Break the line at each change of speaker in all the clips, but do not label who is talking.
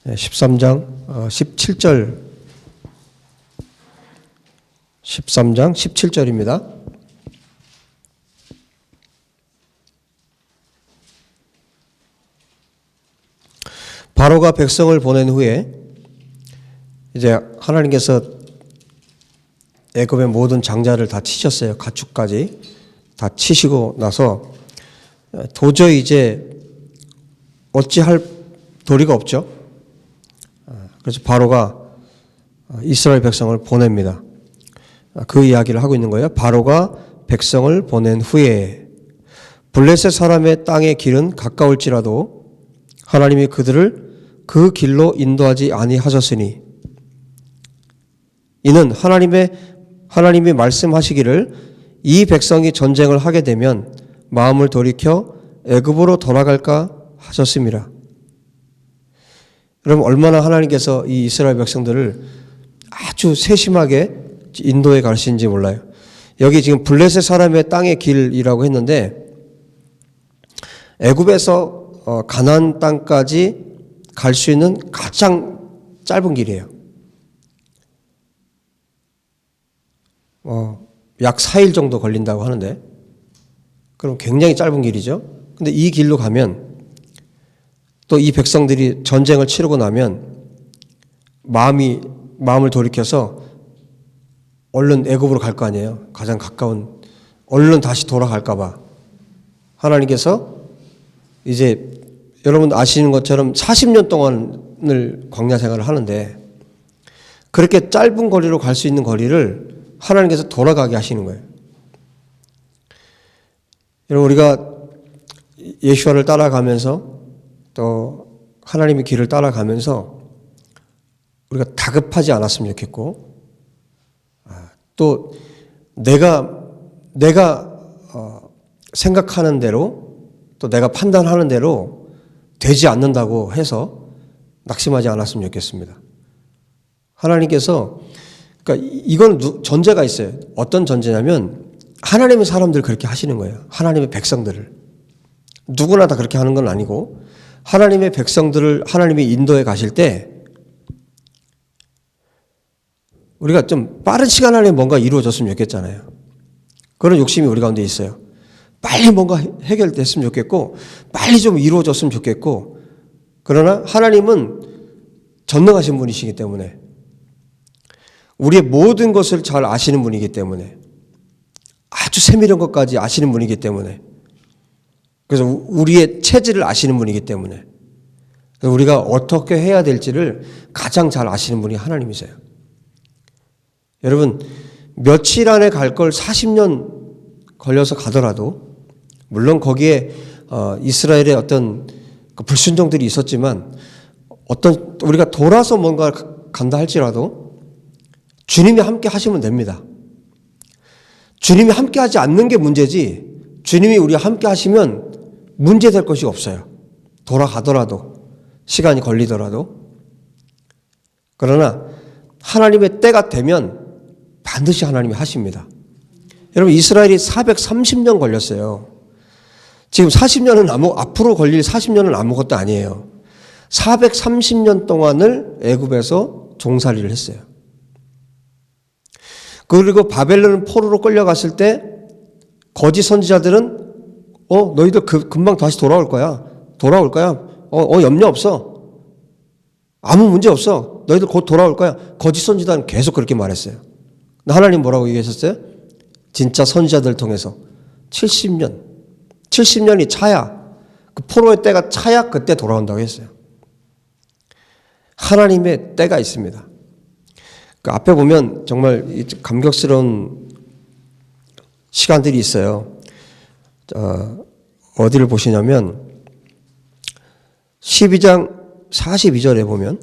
13장 17절 13장 17절입니다. 바로가 백성을 보낸 후에 이제 하나님께서 애굽의 모든 장자를 다 치셨어요. 가축까지 다 치시고 나서 도저히 이제 어찌할 도리가 없죠. 그래서 바로가 이스라엘 백성을 보냅니다. 그 이야기를 하고 있는 거예요. 바로가 백성을 보낸 후에 블레셋 사람의 땅의 길은 가까울지라도 하나님이 그들을 그 길로 인도하지 아니하셨으니 이는 하나님이 말씀하시기를 이 백성이 전쟁을 하게 되면 마음을 돌이켜 애굽으로 돌아갈까 하셨습니다. 여러분 얼마나 하나님께서 이 이스라엘 백성들을 아주 세심하게 인도해 가시는지 몰라요. 여기 지금 블레셋 사람의 땅의 길이라고 했는데 애굽에서 가나안 땅까지 갈 수 있는 가장 짧은 길이에요. 약 4일 정도 걸린다고 하는데 그럼 굉장히 짧은 길이죠. 근데 이 길로 가면 또 이 백성들이 전쟁을 치르고 나면 마음을 돌이켜서 얼른 애굽으로 갈 거 아니에요. 가장 가까운 얼른 다시 돌아갈까 봐 하나님께서 이제 여러분 아시는 것처럼 40년 동안을 광야 생활을 하는데 그렇게 짧은 거리로 갈 수 있는 거리를 하나님께서 돌아가게 하시는 거예요. 여러분 우리가 예수와를 따라가면서 또 하나님의 길을 따라가면서 우리가 다급하지 않았으면 좋겠고 또 내가 생각하는 대로 또 내가 판단하는 대로 되지 않는다고 해서 낙심하지 않았으면 좋겠습니다. 하나님께서 그러니까 이건 전제가 있어요. 어떤 전제냐면 하나님의 사람들 그렇게 하시는 거예요. 하나님의 백성들을. 누구나 다 그렇게 하는 건 아니고 하나님의 백성들을 하나님이 인도해 가실 때 우리가 좀 빠른 시간 안에 뭔가 이루어졌으면 좋겠잖아요. 그런 욕심이 우리 가운데 있어요. 빨리 뭔가 해결됐으면 좋겠고 빨리 좀 이루어졌으면 좋겠고 그러나 하나님은 전능하신 분이시기 때문에 우리의 모든 것을 잘 아시는 분이기 때문에 아주 세밀한 것까지 아시는 분이기 때문에 그래서 우리의 체질을 아시는 분이기 때문에 우리가 어떻게 해야 될지를 가장 잘 아시는 분이 하나님이세요. 여러분 며칠 안에 갈 걸 40년 걸려서 가더라도 물론 거기에 이스라엘의 어떤 불순종들이 있었지만 어떤 우리가 돌아서 뭔가 간다 할지라도 주님이 함께 하시면 됩니다. 주님이 함께 하지 않는 게 문제지 주님이 우리와 함께 하시면 문제될 것이 없어요. 돌아가더라도 시간이 걸리더라도 그러나 하나님의 때가 되면 반드시 하나님이 하십니다. 여러분 이스라엘이 430년 걸렸어요. 지금 40년은 앞으로 걸릴 40년은 아무것도 아니에요. 430년 동안을 애굽에서 종살이를 했어요. 그리고 바벨론 포로로 끌려갔을 때 거짓 선지자들은 너희들 금방 다시 돌아올 거야. 염려 없어. 아무 문제 없어. 너희들 곧 돌아올 거야. 거짓 선지자는 계속 그렇게 말했어요. 하나님 뭐라고 얘기하셨어요? 진짜 선지자들 통해서 70년이 차야 그 포로의 때가 차야 그때 돌아온다고 했어요. 하나님의 때가 있습니다. 그 앞에 보면 정말 감격스러운 시간들이 있어요. 어디를 보시냐면 12장 42절에 보면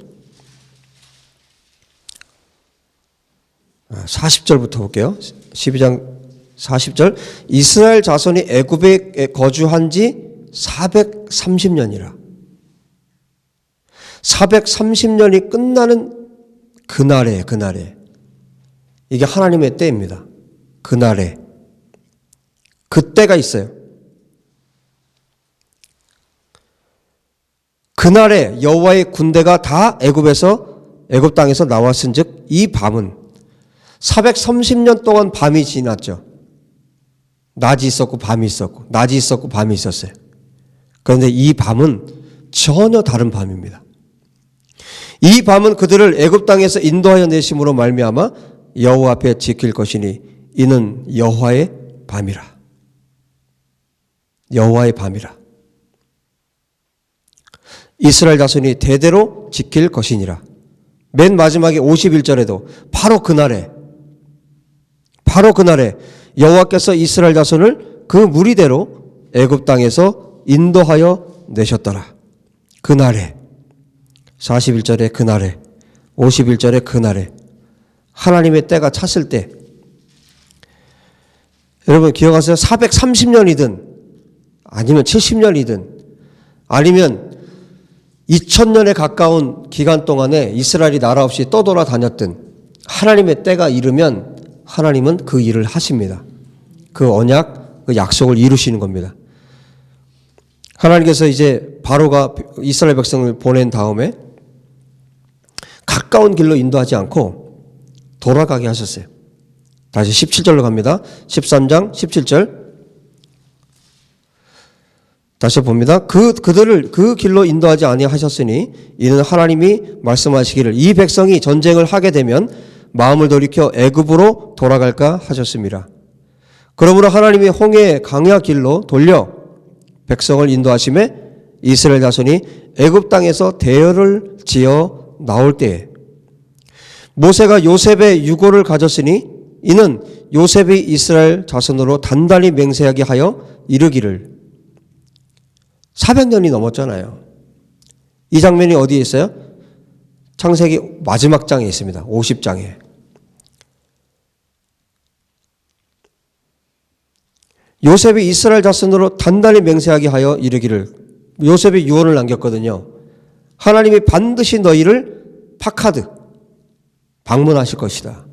40절부터 볼게요. 12장 40절 이스라엘 자손이 애굽에 거주한 지 430년이라 430년이 끝나는 그날에 이게 하나님의 때입니다. 그날에 그때가 있어요. 그날에 여호와의 군대가 다 애굽 땅에서 나왔은즉 이 밤은 430년 동안 밤이 지났죠. 낮이 있었고 밤이 있었고 낮이 있었고 밤이 있었어요. 그런데 이 밤은 전혀 다른 밤입니다. 이 밤은 그들을 애굽 땅에서 인도하여 내심으로 말미암아 여호와 앞에 지킬 것이니 이는 여호와의 밤이라. 여호와의 밤이라. 이스라엘 자손이 대대로 지킬 것이니라. 맨 마지막에 51절에도 바로 그날에 여호와께서 이스라엘 자손을 그 무리대로 애굽 땅에서 인도하여 내셨더라. 그날에 41절에 그날에 51절에 그날에 하나님의 때가 찼을 때 여러분 기억하세요? 430년이든 아니면 70년이든 아니면 2000년에 가까운 기간 동안에 이스라엘이 나라 없이 떠돌아다녔든 하나님의 때가 이르면 하나님은 그 일을 하십니다. 그 언약, 그 약속을 이루시는 겁니다. 하나님께서 이제 바로가 이스라엘 백성을 보낸 다음에 가까운 길로 인도하지 않고 돌아가게 하셨어요. 다시 17절로 갑니다. 13장 17절 다시 봅니다. 그들을 그 길로 인도하지 아니하셨으니 이는 하나님이 말씀하시기를 이 백성이 전쟁을 하게 되면 마음을 돌이켜 애굽으로 돌아갈까 하셨습니다. 그러므로 하나님이 홍해 강야 길로 돌려 백성을 인도하심에 이스라엘 자손이 애굽 땅에서 대열을 지어 나올 때에 모세가 요셉의 유고를 가졌으니 이는 요셉이 이스라엘 자손으로 단단히 맹세하게 하여 이르기를 400년이 넘었잖아요. 이 장면이 어디에 있어요? 창세기 마지막 장에 있습니다. 50장에. 요셉이 이스라엘 자손으로 단단히 맹세하게 하여 이르기를 요셉이 유언을 남겼거든요. 하나님이 반드시 너희를 파카드 방문하실 것이다.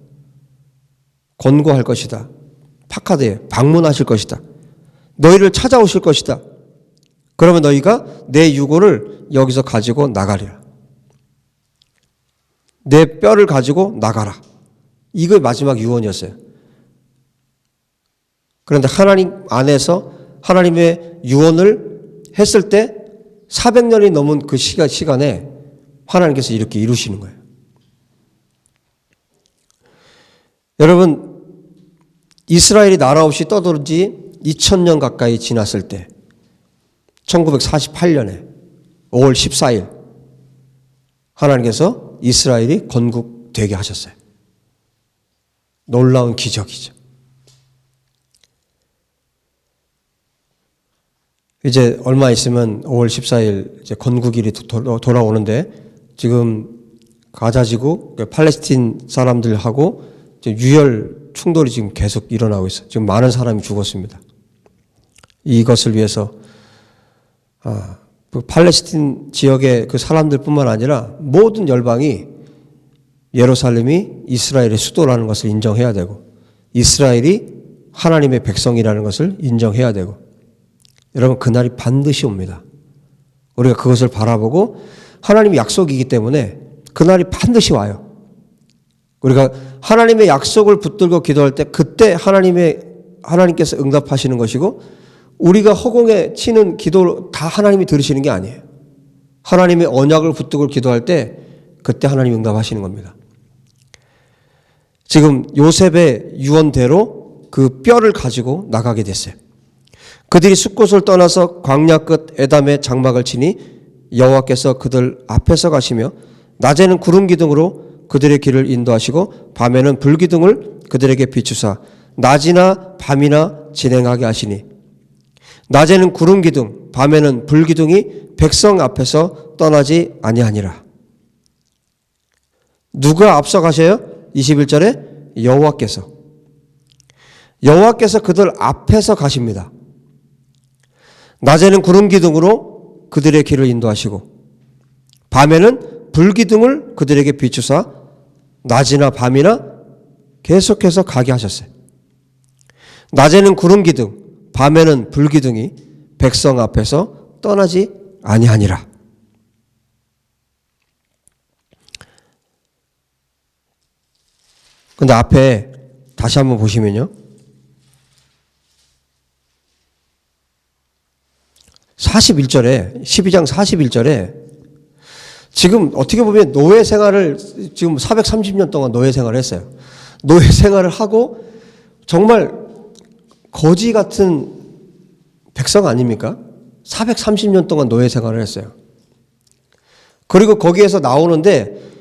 권고할 것이다. 파카드에 방문하실 것이다. 너희를 찾아오실 것이다. 그러면 너희가 내 유고를 여기서 가지고 나가리라. 내 뼈를 가지고 나가라. 이거 마지막 유언이었어요. 그런데 하나님 안에서 하나님의 유언을 했을 때 400년이 넘은 그 시간에 하나님께서 이렇게 이루시는 거예요. 여러분, 이스라엘이 나라 없이 떠도른 지 2000년 가까이 지났을 때 1948년에 5월 14일 하나님께서 이스라엘이 건국되게 하셨어요. 놀라운 기적이죠. 이제 얼마 있으면 5월 14일 이제 건국일이 돌아오는데 지금 가자지구 팔레스틴 사람들하고 유혈 충돌이 지금 계속 일어나고 있어요. 지금 많은 사람이 죽었습니다. 이것을 위해서 그 팔레스틴 지역의 그 사람들뿐만 아니라 모든 열방이 예루살렘이 이스라엘의 수도라는 것을 인정해야 되고 이스라엘이 하나님의 백성이라는 것을 인정해야 되고 여러분 그날이 반드시 옵니다. 우리가 그것을 바라보고 하나님의 약속이기 때문에 그날이 반드시 와요. 우리가 하나님의 약속을 붙들고 기도할 때 그때 하나님께서 응답하시는 것이고 우리가 허공에 치는 기도 다 하나님이 들으시는 게 아니에요. 하나님의 언약을 붙들고 기도할 때 그때 하나님이 응답하시는 겁니다. 지금 요셉의 유언대로 그 뼈를 가지고 나가게 됐어요. 그들이 숫곳을 떠나서 광야 끝 에담에 장막을 치니 여호와께서 그들 앞에서 가시며 낮에는 구름 기둥으로 그들의 길을 인도하시고 밤에는 불기둥을 그들에게 비추사 낮이나 밤이나 진행하게 하시니 낮에는 구름 기둥 밤에는 불기둥이 백성 앞에서 떠나지 아니하니라. 누가 앞서 가셔요? 21절에 여호와께서 그들 앞에서 가십니다. 낮에는 구름 기둥으로 그들의 길을 인도하시고 밤에는 불기둥을 그들에게 비추사 낮이나 밤이나 계속해서 가게 하셨어요. 낮에는 구름 기둥, 밤에는 불기둥이 백성 앞에서 떠나지 아니하니라. 근데 앞에 다시 한번 보시면요. 41절에 12장 41절에 지금 어떻게 보면 노예 생활을 지금 430년 동안 노예 생활을 했어요. 노예 생활을 하고 정말 거지 같은 백성 아닙니까? 430년 동안 노예 생활을 했어요. 그리고 거기에서 나오는데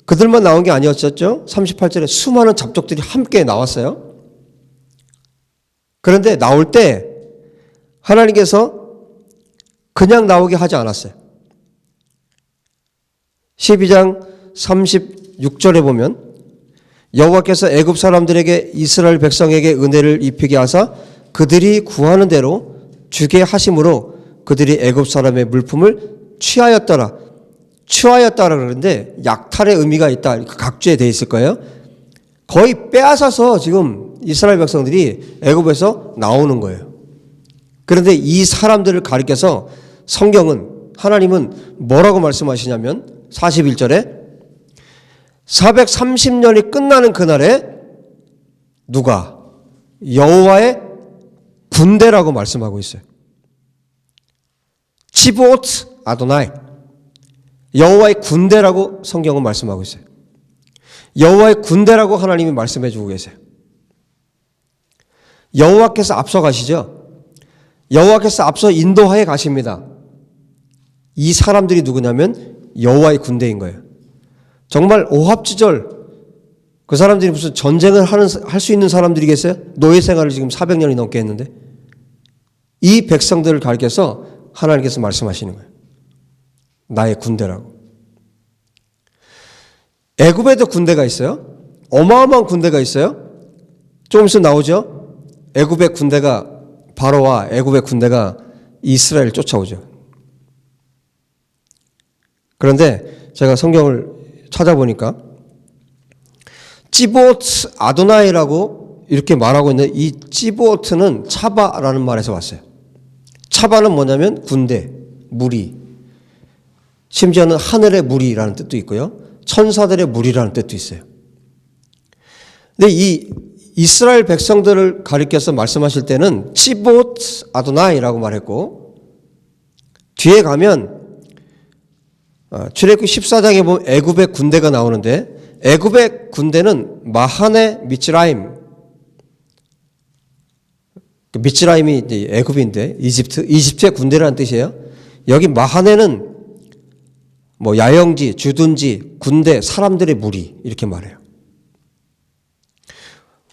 그들만 나온 게 아니었었죠. 38절에 수많은 잡족들이 함께 나왔어요. 그런데 나올 때 하나님께서 그냥 나오게 하지 않았어요. 12장 36절에 보면 여호와께서 애굽 사람들에게 이스라엘 백성에게 은혜를 입히게 하사 그들이 구하는 대로 주게 하심으로 그들이 애굽 사람의 물품을 취하였더라. 취하였다라 그러는데 약탈의 의미가 있다. 각주에 돼 있을 거예요. 거의 빼앗아서 지금 이스라엘 백성들이 애굽에서 나오는 거예요. 그런데 이 사람들을 가리켜서 성경은 하나님은 뭐라고 말씀하시냐면 41절에 430년이 끝나는 그날에 누가 여호와의 군대라고 말씀하고 있어요. 치보트 아도나이 여호와의 군대라고 성경은 말씀하고 있어요. 여호와의 군대라고 하나님이 말씀해 주고 계세요. 여호와께서 앞서 가시죠. 여호와께서 앞서 인도하여 가십니다. 이 사람들이 누구냐면 여호와의 군대인 거예요. 정말 오합지졸 그 사람들이 무슨 전쟁을 할 수 있는 사람들이겠어요? 노예 생활을 지금 400년이 넘게 했는데 이 백성들을 가리켜서 하나님께서 말씀하시는 거예요. 나의 군대라고. 애굽에도 군대가 있어요. 어마어마한 군대가 있어요. 조금 있으면 나오죠. 애굽의 군대가 바로와 애굽의 군대가 이스라엘을 쫓아오죠. 그런데 제가 성경을 찾아보니까 찌보트 아도나이라고 이렇게 말하고 있는데 이 찌보트는 차바라는 말에서 왔어요. 차바는 뭐냐면 군대, 무리. 심지어는 하늘의 무리라는 뜻도 있고요. 천사들의 무리라는 뜻도 있어요. 근데 이 이스라엘 백성들을 가리켜서 말씀하실 때는 찌보트 아도나이라고 말했고 뒤에 가면 출애굽기 14장에 보면 애굽의 군대가 나오는데 애굽의 군대는 마하네 미츠라임 미츠라임이 애굽인데 이집트의 군대라는 뜻이에요. 여기 마하네는 뭐 야영지, 주둔지, 군대, 사람들의 무리 이렇게 말해요.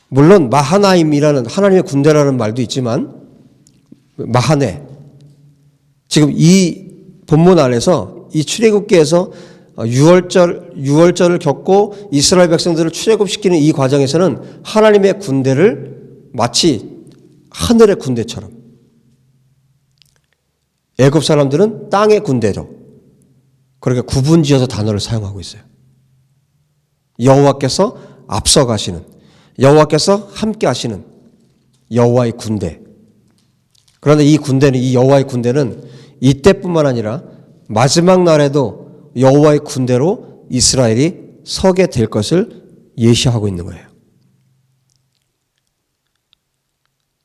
물론 마하나임이라는 하나님의 군대라는 말도 있지만 마하네 지금 이 본문 안에서 이 출애굽기에서 유월절을 겪고 이스라엘 백성들을 출애굽시키는 이 과정에서는 하나님의 군대를 마치 하늘의 군대처럼 애굽 사람들은 땅의 군대로 그렇게 구분지어서 단어를 사용하고 있어요. 여호와께서 앞서 가시는 여호와께서 함께 하시는 여호와의 군대. 그런데 이 군대는 이 여호와의 군대는 이때뿐만 아니라 마지막 날에도 여호와의 군대로 이스라엘이 서게 될 것을 예시하고 있는 거예요.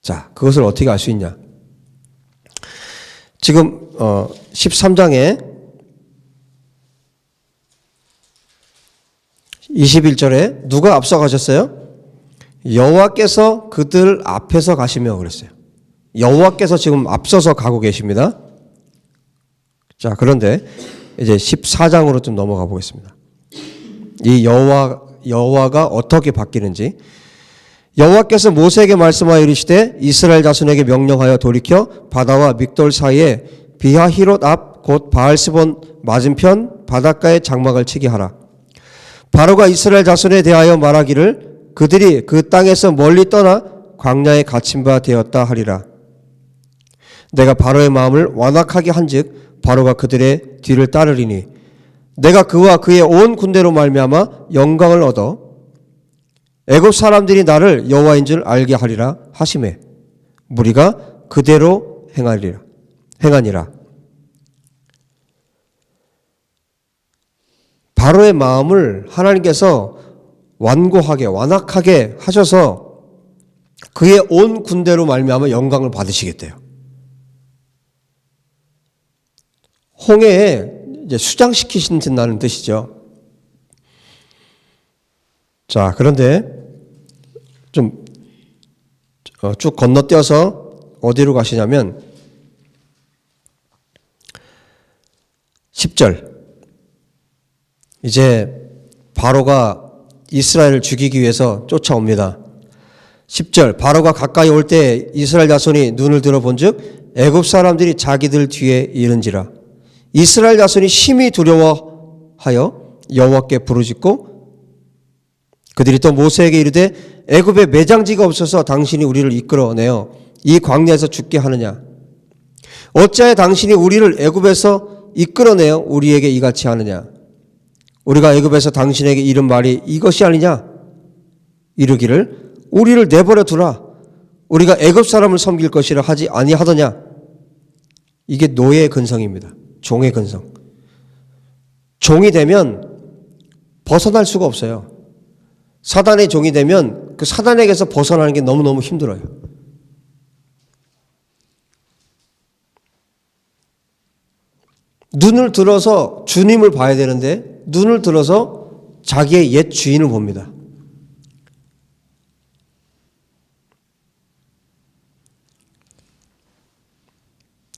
자, 그것을 어떻게 알 수 있냐? 지금 13장에 21절에 누가 앞서 가셨어요? 여호와께서 그들 앞에서 가시며 그랬어요. 여호와께서 지금 앞서서 가고 계십니다. 자, 그런데 이제 14장으로 좀 넘어가 보겠습니다. 이 여호와가 어떻게 바뀌는지. 여호와께서 모세에게 말씀하여 이르시되 이스라엘 자손에게 명령하여 돌이켜 바다와 믹돌 사이에 비하히롯 앞 곧 바알스본 맞은편 바닷가에 장막을 치게 하라. 바로가 이스라엘 자손에 대하여 말하기를 그들이 그 땅에서 멀리 떠나 광야에 갇힌 바 되었다 하리라. 내가 바로의 마음을 완악하게 한즉 바로가 그들의 뒤를 따르리니 내가 그와 그의 온 군대로 말미암아 영광을 얻어 애굽 사람들이 나를 여호와인 줄 알게 하리라 하시매 무리가 그대로 행하니라. 바로의 마음을 하나님께서 완고하게 완악하게 하셔서 그의 온 군대로 말미암아 영광을 받으시겠대요. 홍해에 이제 수장시키신다는 뜻이죠. 자, 그런데 좀 쭉 건너뛰어서 어디로 가시냐면 10절. 이제 바로가 이스라엘을 죽이기 위해서 쫓아옵니다. 10절. 바로가 가까이 올 때 이스라엘 자손이 눈을 들어 본즉 애굽 사람들이 자기들 뒤에 이른지라. 이스라엘 자손이 심히 두려워하여 여호와께 부르짖고 그들이 또 모세에게 이르되 애굽에 매장지가 없어서 당신이 우리를 이끌어내어 이 광야에서 죽게 하느냐. 어찌하여 당신이 우리를 애굽에서 이끌어내어 우리에게 이같이 하느냐. 우리가 애굽에서 당신에게 이른 말이 이것이 아니냐. 이르기를 우리를 내버려 두라. 우리가 애굽 사람을 섬길 것이라 하지 아니하더냐. 이게 노예의 근성입니다. 종의 근성. 종이 되면 벗어날 수가 없어요. 사단의 종이 되면 그 사단에게서 벗어나는 게 너무너무 힘들어요. 눈을 들어서 주님을 봐야 되는데 눈을 들어서 자기의 옛 주인을 봅니다.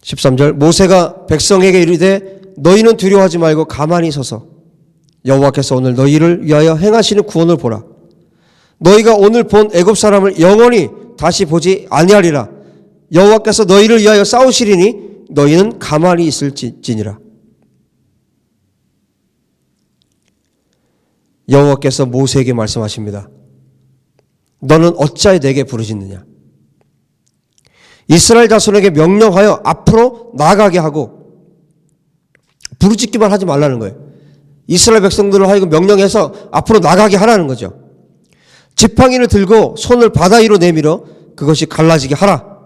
(13절) 모세가 백성에게 이르되 너희는 두려워하지 말고 가만히 서서 여호와께서 오늘 너희를 위하여 행하시는 구원을 보라. 너희가 오늘 본 애굽 사람을 영원히 다시 보지 아니하리라. 여호와께서 너희를 위하여 싸우시리니 너희는 가만히 있을지니라. 여호와께서 모세에게 말씀하십니다. 너는 어찌하여 내게 부르짖느냐. 이스라엘 자손에게 명령하여 앞으로 나가게 하고 부르짖기만 하지 말라는 거예요. 이스라엘 백성들을 하여금 명령해서 앞으로 나가게 하라는 거죠. 지팡이를 들고 손을 바다 위로 내밀어 그것이 갈라지게 하라.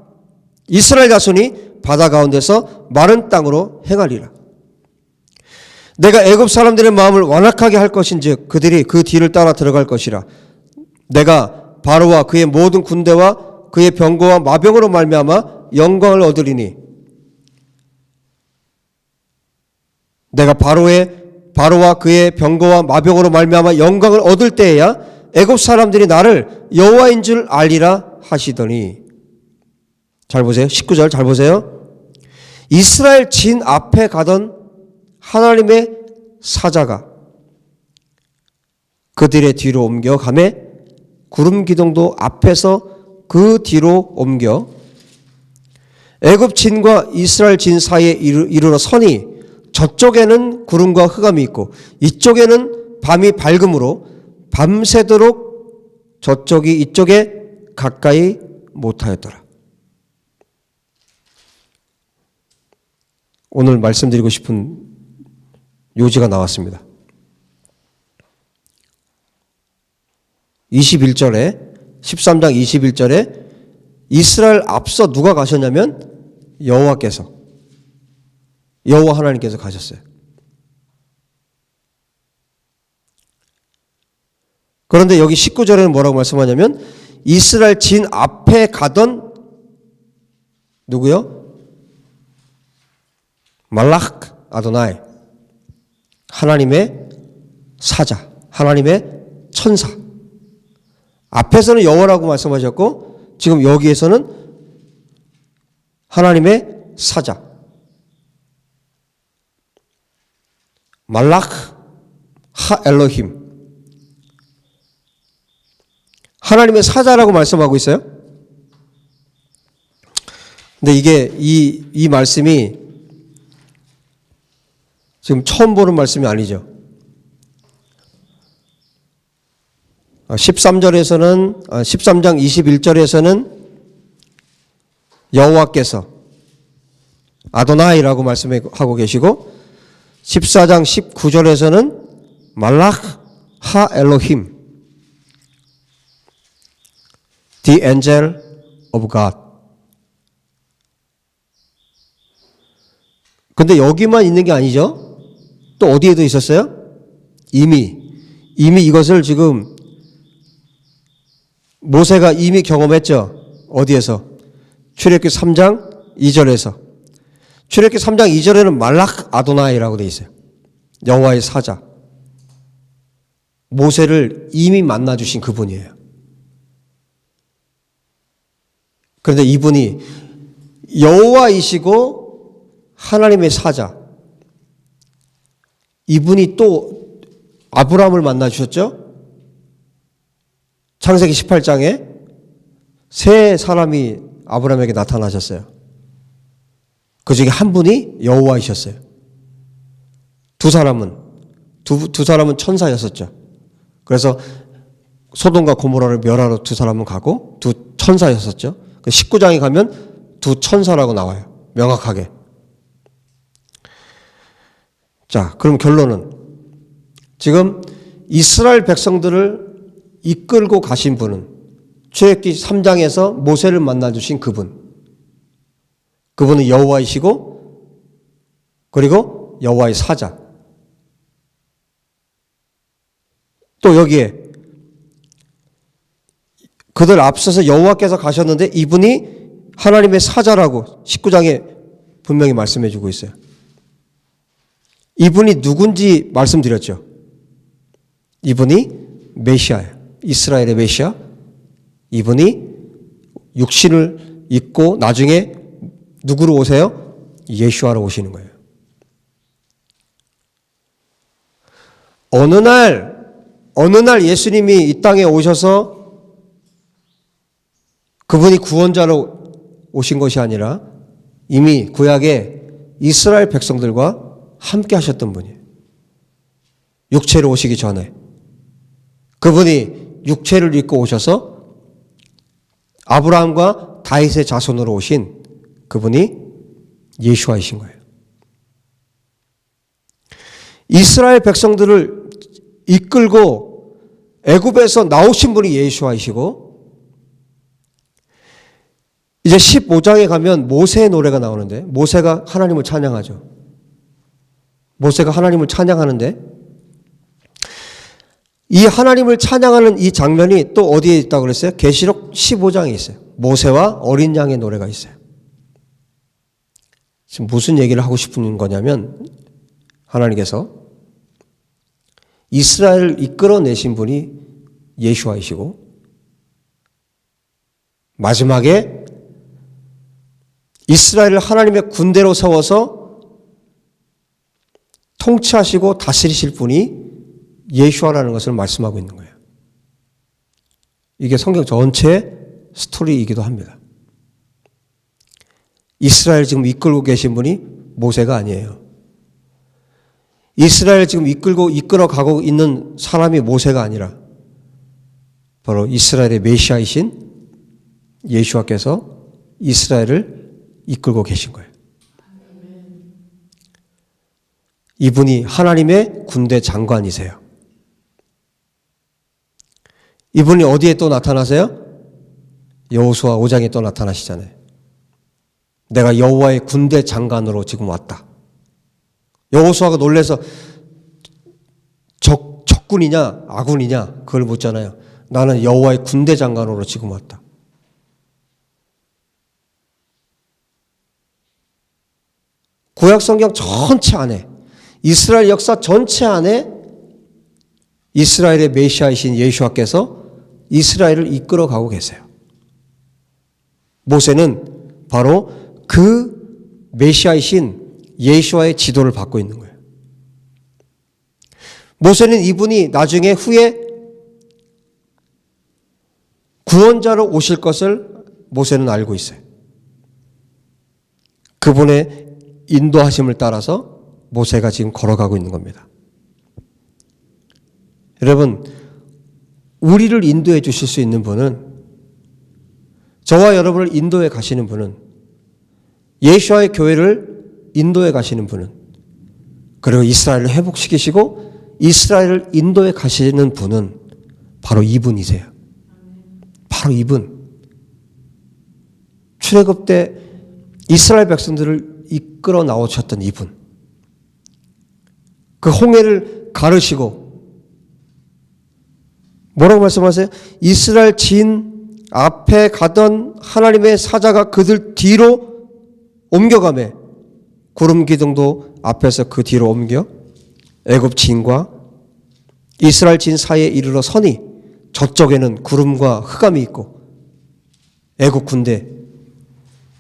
이스라엘 자손이 바다 가운데서 마른 땅으로 행하리라. 내가 애굽 사람들의 마음을 완악하게 할 것인즉 그들이 그 뒤를 따라 들어갈 것이라. 내가 바로와 그의 모든 군대와 그의 병거와 마병으로 말미암아 영광을 얻으리니 내가 바로와 그의 병거와 마병으로 말미암아 영광을 얻을 때에야 애굽 사람들이 나를 여호와인 줄 알리라 하시더니. 잘 보세요. 19절 잘 보세요. 이스라엘 진 앞에 가던 하나님의 사자가 그들의 뒤로 옮겨 가매 구름 기둥도 앞에서 그 뒤로 옮겨 애굽 진과 이스라엘 진 사이에 이르러 서니 저쪽에는 구름과 흑암이 있고 이쪽에는 밤이 밝음으로 밤새도록 저쪽이 이쪽에 가까이 못하였더라. 오늘 말씀드리고 싶은 요지가 나왔습니다. 21절에 13장 21절에 이스라엘 앞서 누가 가셨냐면 여호와께서 여호와 하나님께서 가셨어요. 그런데 여기 19절에는 뭐라고 말씀하냐면 이스라엘 진 앞에 가던 누구요? 말락 아도나이 하나님의 사자, 하나님의 천사. 앞에서는 여호와라고 말씀하셨고 지금 여기에서는 하나님의 사자. 말락 하 엘로힘. 하나님의 사자라고 말씀하고 있어요. 근데 이게 이 말씀이 지금 처음 보는 말씀이 아니죠. 13절에서는 13장 21절에서는 여호와께서 아도나이라고 말씀하고 계시고 14장 19절에서는 말락 하 엘로힘 The angel of God. 근데 여기만 있는 게 아니죠. 또 어디에도 있었어요? 이미 이것을 지금 모세가 이미 경험했죠. 어디에서? 출애굽기 3장 2절에서. 출애굽기 3장 2절에는 말락 아도나이라고 되어 있어요. 여호와의 사자. 모세를 이미 만나주신 그분이에요. 그런데 이분이 여호와이시고 하나님의 사자. 이분이 또 아브라함을 만나주셨죠. 창세기 18장에 세 사람이 아브라함에게 나타나셨어요. 그 중에 한 분이 여호와이셨어요. 두 사람은 천사였었죠. 그래서 소돔과 고모라를 멸하러 두 사람은 가고 두 천사였었죠. 19장에 가면 두 천사라고 나와요. 명확하게. 자, 그럼 결론은 지금 이스라엘 백성들을 이끌고 가신 분은 출애굽기 3장에서 모세를 만나주신 그분. 그분은 여호와이시고 그리고 여호와의 사자. 또 여기에 그들 앞서서 여호와께서 가셨는데 이분이 하나님의 사자라고 19장에 분명히 말씀해 주고 있어요. 이분이 누군지 말씀드렸죠. 이분이 메시아예요. 이스라엘의 메시아. 이분이 육신을 입고 나중에 누구로 오세요? 예수아로 오시는 거예요. 어느 날 예수님이 이 땅에 오셔서 그분이 구원자로 오신 것이 아니라 이미 구약에 이스라엘 백성들과 함께 하셨던 분이에요. 육체로 오시기 전에. 그분이 육체를 입고 오셔서 아브라함과 다윗의 자손으로 오신 그분이 예수아이신 거예요. 이스라엘 백성들을 이끌고 애굽에서 나오신 분이 예수아이시고 이제 15장에 가면 모세의 노래가 나오는데 모세가 하나님을 찬양하죠. 모세가 하나님을 찬양하는데 이 하나님을 찬양하는 이 장면이 또 어디에 있다고 그랬어요? 계시록 15장에 있어요. 모세와 어린 양의 노래가 있어요. 지금 무슨 얘기를 하고 싶은 거냐면 하나님께서 이스라엘을 이끌어내신 분이 예수아이시고 마지막에 이스라엘을 하나님의 군대로 세워서 통치하시고 다스리실 분이 예수아라는 것을 말씀하고 있는 거예요. 이게 성경 전체의 스토리이기도 합니다. 이스라엘 지금 이끌고 계신 분이 모세가 아니에요. 이스라엘 지금 이끌어가고 있는 사람이 모세가 아니라 바로 이스라엘의 메시아이신 예수아께서 이스라엘을 이끌고 계신 거예요. 이분이 하나님의 군대 장관이세요. 이분이 어디에 또 나타나세요? 여호수아 5장에 또 나타나시잖아요. 내가 여호와의 군대 장관으로 지금 왔다. 여호수아가 놀라서 적군이냐 아군이냐 그걸 묻잖아요. 나는 여호와의 군대 장관으로 지금 왔다. 구약 성경 전체 안에 이스라엘 역사 전체 안에 이스라엘의 메시아이신 예수아께서 이스라엘을 이끌어가고 계세요. 모세는 바로 그 메시아이신 예수아의 지도를 받고 있는 거예요. 모세는 이분이 나중에 후에 구원자로 오실 것을 모세는 알고 있어요. 그분의 인도하심을 따라서 모세가 지금 걸어가고 있는 겁니다. 여러분, 우리를 인도해 주실 수 있는 분은, 저와 여러분을 인도해 가시는 분은, 예수와의 교회를 인도해 가시는 분은, 그리고 이스라엘을 회복시키시고 이스라엘을 인도해 가시는 분은 바로 이분이세요. 바로 이분. 출애굽 때 이스라엘 백성들을 이끌어 나오셨던 이분. 그 홍해를 가르시고 뭐라고 말씀하세요? 이스라엘 진 앞에 가던 하나님의 사자가 그들 뒤로 옮겨가매 구름 기둥도 앞에서 그 뒤로 옮겨 애굽 진과 이스라엘 진 사이에 이르러 서니 저쪽에는 구름과 흑암이 있고 애굽 군대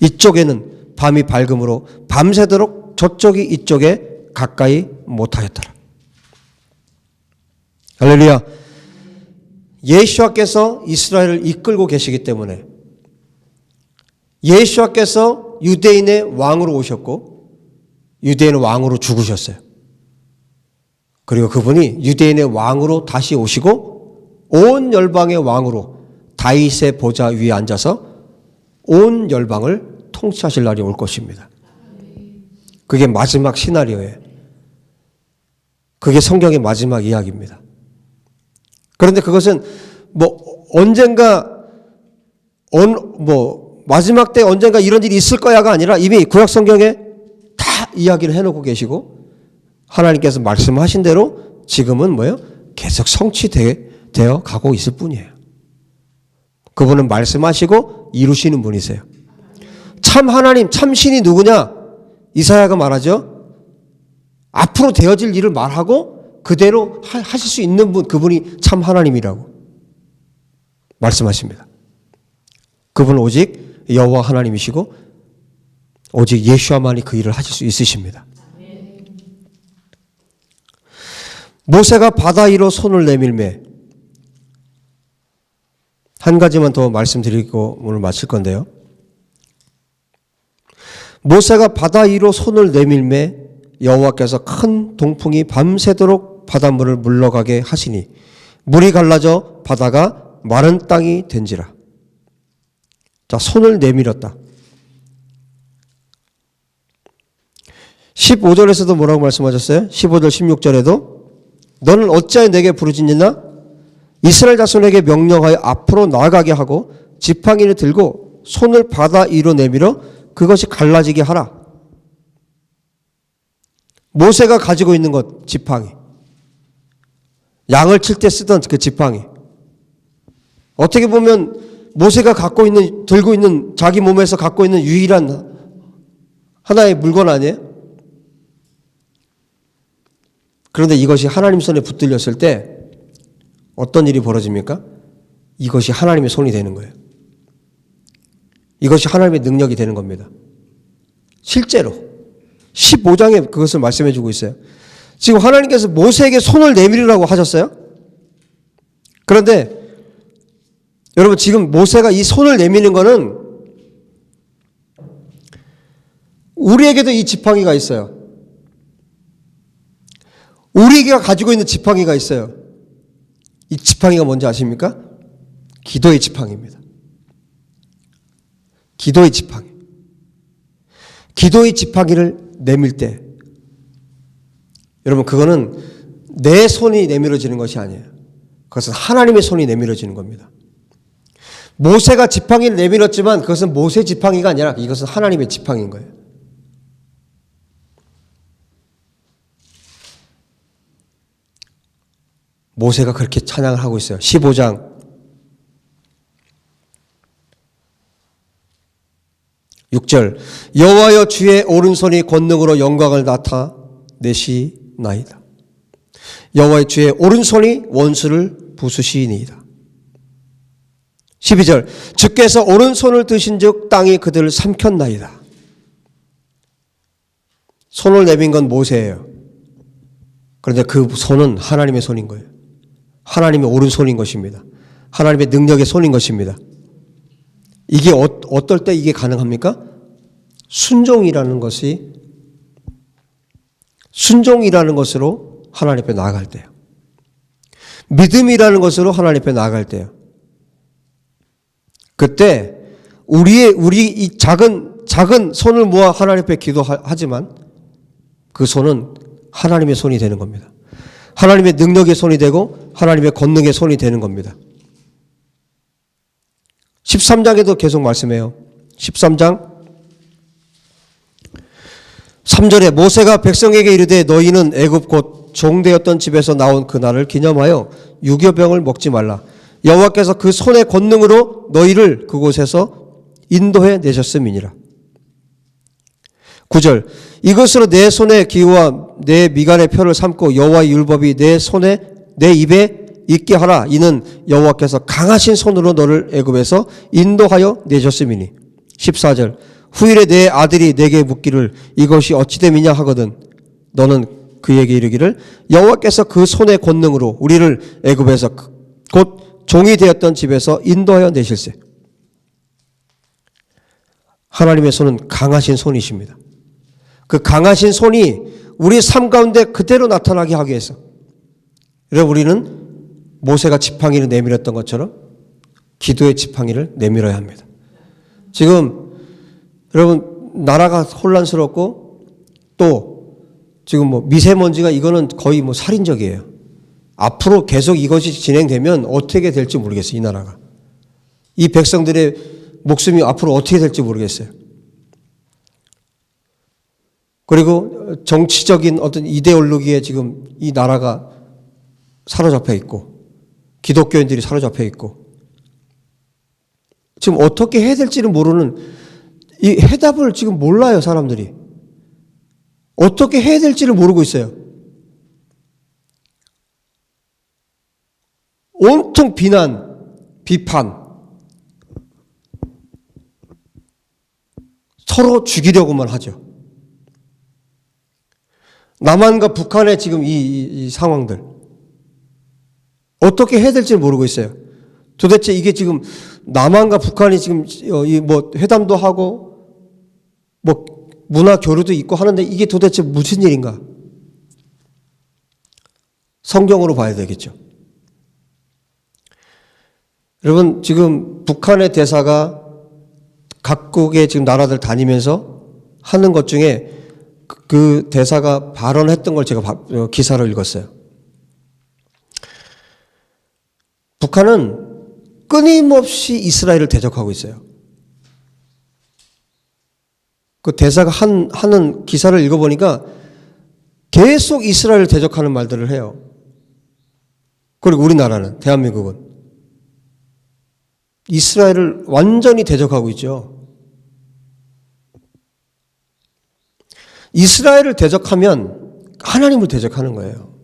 이쪽에는 밤이 밝음으로 밤새도록 저쪽이 이쪽에 가까이 못하였더라. 할렐루야. 예수와께서 이스라엘을 이끌고 계시기 때문에 예수와께서 유대인의 왕으로 오셨고 유대인의 왕으로 죽으셨어요. 그리고 그분이 유대인의 왕으로 다시 오시고 온 열방의 왕으로 다윗의 보좌 위에 앉아서 온 열방을 통치하실 날이 올 것입니다. 그게 마지막 시나리오예요. 그게 성경의 마지막 이야기입니다. 그런데 그것은 언젠가 마지막 때 언젠가 이런 일이 있을 거야가 아니라 이미 구약 성경에 다 이야기를 해놓고 계시고 하나님께서 말씀하신 대로 지금은 계속 성취되어 가고 있을 뿐이에요. 그분은 말씀하시고 이루시는 분이세요. 참 하나님, 참 신이 누구냐? 이사야가 말하죠. 앞으로 되어질 일을 말하고 그대로 하실 수 있는 분, 그분이 참 하나님이라고 말씀하십니다. 그분은 오직 여호와 하나님이시고 오직 예수와만이 그 일을 하실 수 있으십니다. 모세가 바다 위로 손을 내밀매 한 가지만 더 말씀드리고 오늘 마칠 건데요. 모세가 바다 위로 손을 내밀매 여호와께서 큰 동풍이 밤새도록 바닷물을 물러가게 하시니 물이 갈라져 바다가 마른 땅이 된지라. 자, 손을 내밀었다. 15절에서도 뭐라고 말씀하셨어요? 15절 16절에도 너는 어찌하여 내게 부르짖느냐? 이스라엘 자손에게 명령하여 앞으로 나아가게 하고 지팡이를 들고 손을 바다 위로 내밀어 그것이 갈라지게 하라. 모세가 가지고 있는 것, 지팡이. 양을 칠 때 쓰던 그 지팡이. 어떻게 보면 모세가 들고 있는 자기 몸에서 갖고 있는 유일한 하나의 물건 아니에요? 그런데 이것이 하나님 손에 붙들렸을 때 어떤 일이 벌어집니까? 이것이 하나님의 손이 되는 거예요. 이것이 하나님의 능력이 되는 겁니다. 실제로 15장에 그것을 말씀해 주고 있어요. 지금 하나님께서 모세에게 손을 내밀으라고 하셨어요. 그런데 여러분 지금 모세가 이 손을 내미는 거는 우리에게도 이 지팡이가 있어요. 우리가 가지고 있는 지팡이가 있어요. 이 지팡이가 뭔지 아십니까? 기도의 지팡이입니다. 기도의 지팡이. 기도의 지팡이를 내밀 때 여러분 그거는 내 손이 내밀어지는 것이 아니에요. 그것은 하나님의 손이 내밀어지는 겁니다. 모세가 지팡이를 내밀었지만 그것은 모세 지팡이가 아니라 이것은 하나님의 지팡이인 거예요. 모세가 그렇게 찬양을 하고 있어요. 15장 6절 여호와여 주의 오른손이 권능으로 영광을 나타내시나이다. 여호와의 주의 오른손이 원수를 부수시니이다. 12절 주께서 오른손을 드신즉 땅이 그들을 삼켰나이다. 손을 내민 건 모세예요. 그런데 그 손은 하나님의 손인 거예요. 하나님의 오른손인 것입니다. 하나님의 능력의 손인 것입니다. 이게 어떨 때 이게 가능합니까? 순종이라는 것으로 하나님 앞에 나아갈 때요. 믿음이라는 것으로 하나님 앞에 나아갈 때요. 그때 우리 이 작은 손을 모아 하나님 앞에 기도하지만 그 손은 하나님의 손이 되는 겁니다. 하나님의 능력의 손이 되고 하나님의 권능의 손이 되는 겁니다. 13장에도 계속 말씀해요. 13장 3절에 모세가 백성에게 이르되 너희는 애굽 곧 종되었던 집에서 나온 그날을 기념하여 유교병을 먹지 말라. 여호와께서 그 손의 권능으로 너희를 그곳에서 인도해 내셨음이니라. 9절 이것으로 내 손의 기호와 내 미간의 표를 삼고 여호와의 율법이 내 입에 있게 하라. 이는 여호와께서 강하신 손으로 너를 애굽에서 인도하여 내셨음이니. 14절 후일에 내 아들이 내게 묻기를 이것이 어찌 됨이냐 하거든 너는 그에게 이르기를 여호와께서 그 손의 권능으로 우리를 애굽에서 곧 종이 되었던 집에서 인도하여 내실세. 하나님의 손은 강하신 손이십니다. 그 강하신 손이 우리 삶 가운데 그대로 나타나게 하기 위해서 여러분 우리는 모세가 지팡이를 내밀었던 것처럼 기도의 지팡이를 내밀어야 합니다. 지금 여러분 나라가 혼란스럽고 또 지금 뭐 미세먼지가 이거는 거의 뭐 살인적이에요. 앞으로 계속 이것이 진행되면 어떻게 될지 모르겠어요. 이 나라가. 이 백성들의 목숨이 앞으로 어떻게 될지 모르겠어요. 그리고 정치적인 어떤 이데올로기에 지금 이 나라가 사로잡혀 있고 기독교인들이 사로잡혀 있고 지금 어떻게 해야 될지를 모르는 이 해답을 지금 몰라요. 사람들이. 어떻게 해야 될지를 모르고 있어요. 온통 비난, 비판, 서로 죽이려고만 하죠. 남한과 북한의 지금 이 상황들 어떻게 해야 될지 모르고 있어요. 도대체 이게 지금 남한과 북한이 지금 뭐 회담도 하고 뭐 문화 교류도 있고 하는데 이게 도대체 무슨 일인가? 성경으로 봐야 되겠죠. 여러분 지금 북한의 대사가 각국의 지금 나라들 다니면서 하는 것 중에 그 대사가 발언했던 걸 제가 기사를 읽었어요. 북한은 끊임없이 이스라엘을 대적하고 있어요. 그 대사가 하는 기사를 읽어보니까 계속 이스라엘을 대적하는 말들을 해요. 그리고 우리나라는, 대한민국은 이스라엘을 완전히 대적하고 있죠. 이스라엘을 대적하면 하나님을 대적하는 거예요.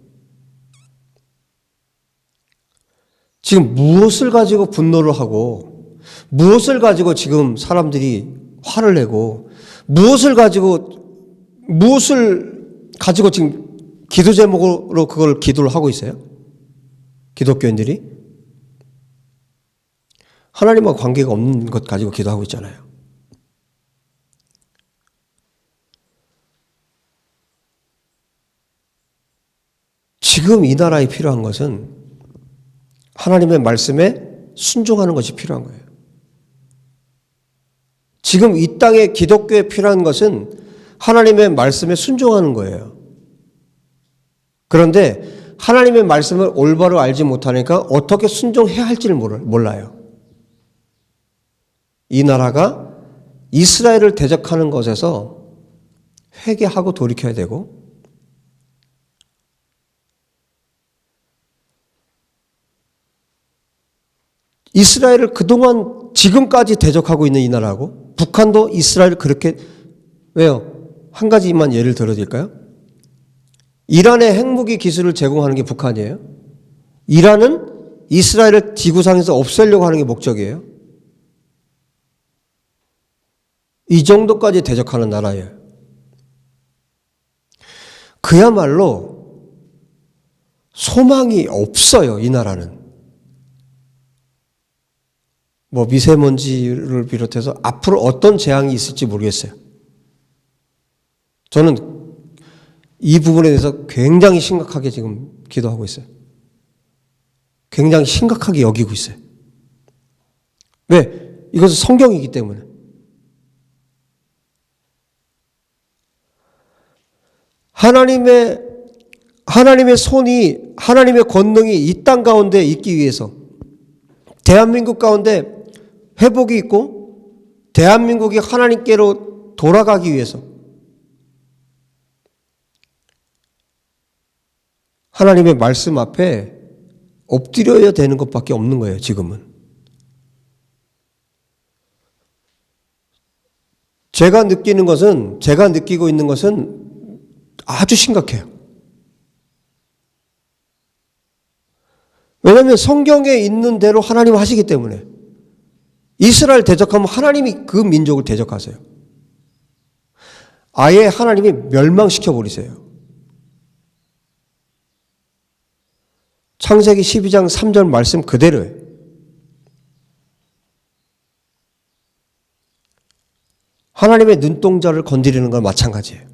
지금 무엇을 가지고 분노를 하고 무엇을 가지고 지금 사람들이 화를 내고 무엇을 가지고 지금 기도 제목으로 그걸 기도를 하고 있어요? 기독교인들이? 하나님과 관계가 없는 것 가지고 기도하고 있잖아요. 지금 이 나라에 필요한 것은 하나님의 말씀에 순종하는 것이 필요한 거예요. 지금 이 땅에 기독교에 필요한 것은 하나님의 말씀에 순종하는 거예요. 그런데 하나님의 말씀을 올바로 알지 못하니까 어떻게 순종해야 할지를 몰라요. 이 나라가 이스라엘을 대적하는 것에서 회개하고 돌이켜야 되고 이스라엘을 그동안 지금까지 대적하고 있는 이 나라고 북한도 이스라엘을 그렇게 왜요? 한 가지만 예를 들어드릴까요? 이란의 핵무기 기술을 제공하는 게 북한이에요. 이란은 이스라엘을 지구상에서 없애려고 하는 게 목적이에요. 이 정도까지 대적하는 나라예요. 그야말로 소망이 없어요. 이 나라는. 뭐 미세먼지를 비롯해서 앞으로 어떤 재앙이 있을지 모르겠어요. 저는 이 부분에 대해서 굉장히 심각하게 지금 기도하고 있어요. 굉장히 심각하게 여기고 있어요. 왜? 이것은 성경이기 때문에. 하나님의 손이, 하나님의 권능이 이 땅 가운데 있기 위해서 대한민국 가운데 회복이 있고 대한민국이 하나님께로 돌아가기 위해서 하나님의 말씀 앞에 엎드려야 되는 것밖에 없는 거예요, 지금은. 제가 느끼고 있는 것은 아주 심각해요. 왜냐하면 성경에 있는 대로 하나님은 하시기 때문에. 이스라엘 대적하면 하나님이 그 민족을 대적하세요. 아예 하나님이 멸망시켜 버리세요. 창세기 12장 3절 말씀 그대로예요. 하나님의 눈동자를 건드리는 건 마찬가지예요.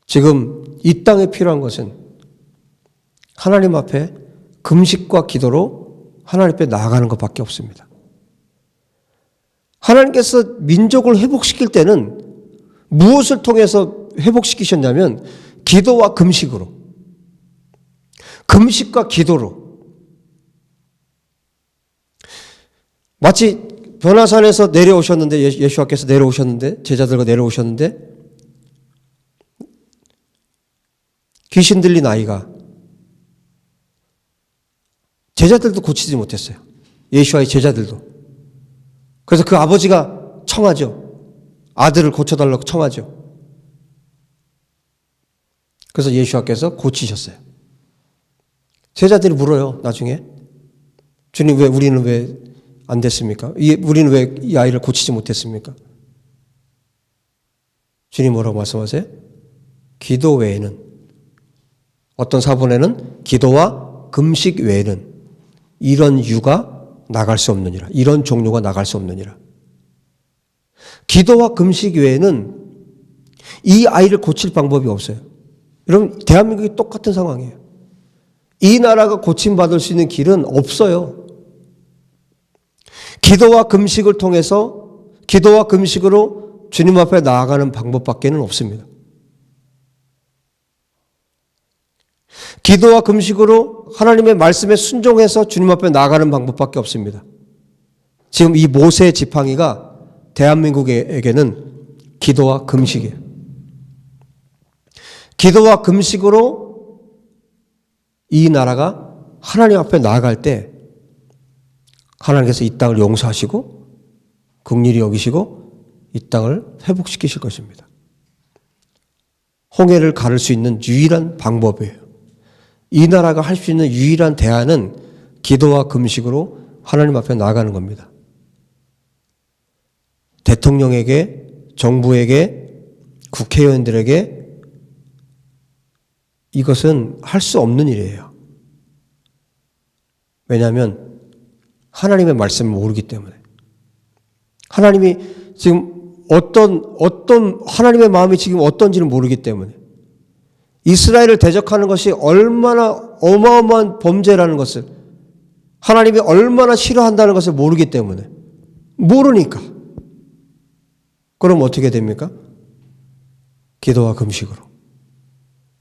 지금 이 땅에 필요한 것은 하나님 앞에 금식과 기도로 하나님 앞에 나아가는 것밖에 없습니다. 하나님께서 민족을 회복시킬 때는 무엇을 통해서 회복시키셨냐면 기도와 금식으로. 금식과 기도로. 마치 변화산에서 내려오셨는데, 예수와께서 내려오셨는데, 제자들과 내려오셨는데, 귀신 들린 아이가 제자들도 고치지 못했어요. 예수와의 제자들도. 그래서 그 아버지가 청하죠. 아들을 고쳐달라고 청하죠. 그래서 예수와께서 고치셨어요. 제자들이 물어요, 나중에. 주님, 우리는 왜 안 됐습니까? 우리는 왜 이 아이를 고치지 못했습니까? 주님 뭐라고 말씀하세요? 기도 외에는, 어떤 사본에는 기도와 금식 외에는 이런 유가 나갈 수 없느니라. 이런 종류가 나갈 수 없느니라. 기도와 금식 외에는 이 아이를 고칠 방법이 없어요. 여러분, 대한민국이 똑같은 상황이에요. 이 나라가 고침받을 수 있는 길은 없어요. 기도와 금식을 통해서, 기도와 금식으로 주님 앞에 나아가는 방법밖에는 없습니다. 기도와 금식으로 하나님의 말씀에 순종해서 주님 앞에 나아가는 방법밖에 없습니다. 지금 이 모세 지팡이가 대한민국에게는 기도와 금식이에요. 기도와 금식으로 이 나라가 하나님 앞에 나아갈 때 하나님께서 이 땅을 용서하시고 긍휼히 여기시고 이 땅을 회복시키실 것입니다. 홍해를 가를 수 있는 유일한 방법이에요. 이 나라가 할 수 있는 유일한 대안은 기도와 금식으로 하나님 앞에 나아가는 겁니다. 대통령에게, 정부에게, 국회의원들에게 이것은 할 수 없는 일이에요. 왜냐하면 하나님의 말씀을 모르기 때문에. 하나님이 지금 하나님의 마음이 지금 어떤지를 모르기 때문에. 이스라엘을 대적하는 것이 얼마나 어마어마한 범죄라는 것을, 하나님이 얼마나 싫어한다는 것을 모르기 때문에. 모르니까. 그럼 어떻게 됩니까? 기도와 금식으로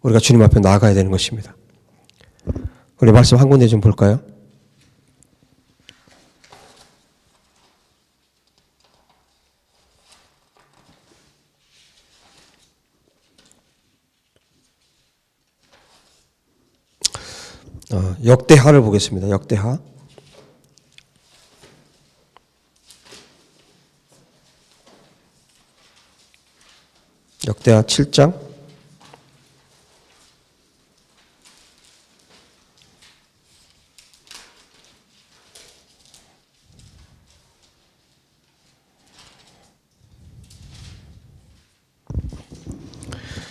우리가 주님 앞에 나아가야 되는 것입니다. 우리 말씀 한 군데 좀 볼까요? 역대하를 보겠습니다. 역대하. 역대하 7장.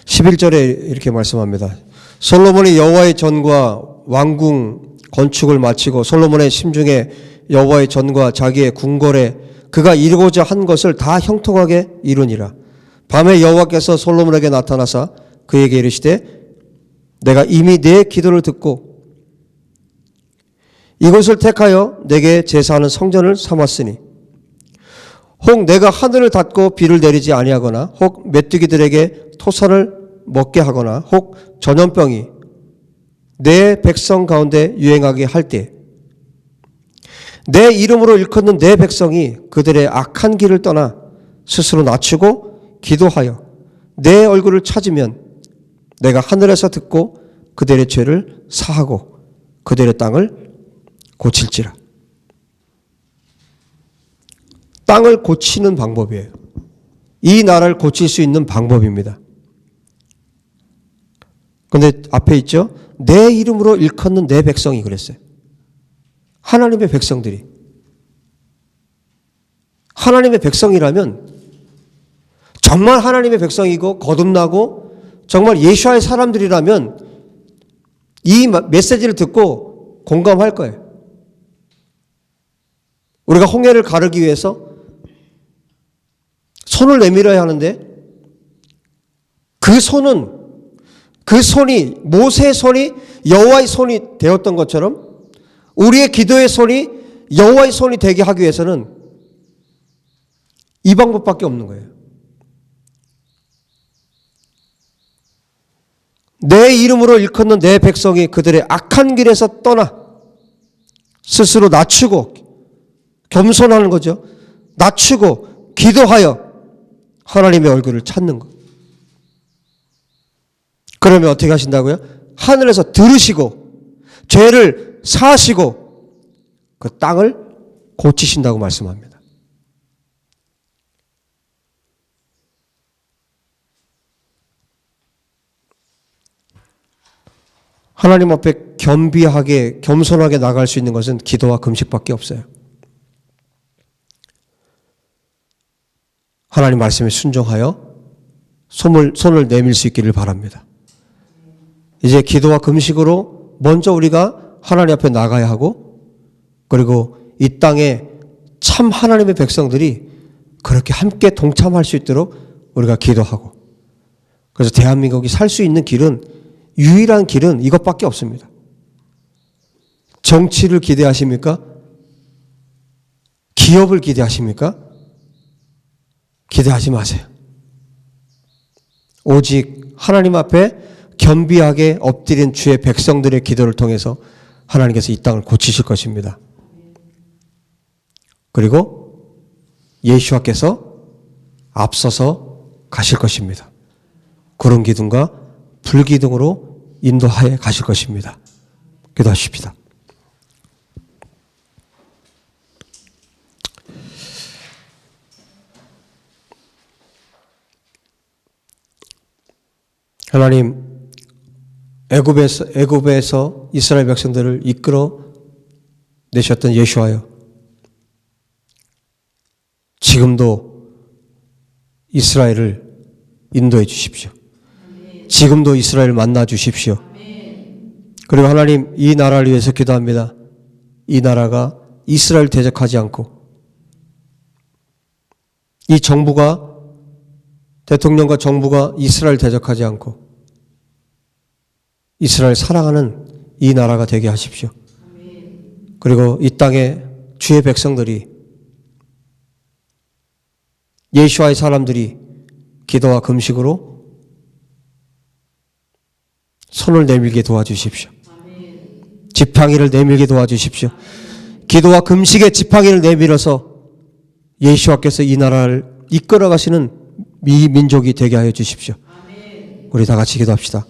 (11절에) 이렇게 말씀합니다. 솔로몬이 여호와의 전과 왕궁 건축을 마치고 솔로몬의 심중에 여호와의 전과 자기의 궁궐에 그가 이루고자 한 것을 다 형통하게 이루니라. 밤에 여호와께서 솔로몬에게 나타나사 그에게 이르시되 내가 이미 네 기도를 듣고 이곳을 택하여 내게 제사하는 성전을 삼았으니 혹 내가 하늘을 닫고 비를 내리지 아니하거나 혹 메뚜기들에게 토산을 먹게 하거나 혹 전염병이 내 백성 가운데 유행하게 할 때 내 이름으로 일컫는 내 백성이 그들의 악한 길을 떠나 스스로 낮추고 기도하여 내 얼굴을 찾으면 내가 하늘에서 듣고 그들의 죄를 사하고 그들의 땅을 고칠지라. 땅을 고치는 방법이에요. 이 나라를 고칠 수 있는 방법입니다. 그런데 앞에 있죠. 내 이름으로 일컫는 내 백성이 그랬어요. 하나님의 백성들이. 하나님의 백성이라면 정말 하나님의 백성이고 거듭나고 정말 예수와의 사람들이라면 이 메시지를 듣고 공감할 거예요. 우리가 홍해를 가르기 위해서 손을 내밀어야 하는데 그 손이 모세의 손이 여호와의 손이 되었던 것처럼 우리의 기도의 손이 여호와의 손이 되게 하기 위해서는 이 방법밖에 없는 거예요. 내 이름으로 일컫는 내 백성이 그들의 악한 길에서 떠나 스스로 낮추고 겸손하는 거죠. 낮추고 기도하여 하나님의 얼굴을 찾는 것. 그러면 어떻게 하신다고요? 하늘에서 들으시고 죄를 사하시고 그 땅을 고치신다고 말씀합니다. 하나님 앞에 겸비하게 겸손하게 나갈 수 있는 것은 기도와 금식밖에 없어요. 하나님 말씀에 순종하여 손을 내밀 수 있기를 바랍니다. 이제 기도와 금식으로 먼저 우리가 하나님 앞에 나가야 하고 그리고 이 땅에 참 하나님의 백성들이 그렇게 함께 동참할 수 있도록 우리가 기도하고 그래서 대한민국이 살 수 있는 길은 유일한 길은 이것밖에 없습니다. 정치를 기대하십니까? 기업을 기대하십니까? 기대하지 마세요. 오직 하나님 앞에 겸비하게 엎드린 주의 백성들의 기도를 통해서 하나님께서 이 땅을 고치실 것입니다. 그리고 예수와께서 앞서서 가실 것입니다. 구름 기둥과 불 기둥으로 인도하여 가실 것입니다. 기도하십시다. 하나님, 애굽에서 이스라엘 백성들을 이끌어 내셨던 예수와여, 지금도 이스라엘을 인도해 주십시오. 지금도 이스라엘을 만나 주십시오. 그리고 하나님, 이 나라를 위해서 기도합니다. 이 나라가 이스라엘 대적하지 않고 이 정부가 대통령과 정부가 이스라엘 대적하지 않고 이스라엘 사랑하는 이 나라가 되게 하십시오. 그리고 이 땅에 주의 백성들이 예수와의 사람들이 기도와 금식으로 손을 내밀게 도와주십시오. 지팡이를 내밀게 도와주십시오. 기도와 금식의 지팡이를 내밀어서 예수와께서 이 나라를 이끌어 가시는 이 민족이 되게 하여 주십시오. 우리 다 같이 기도합시다.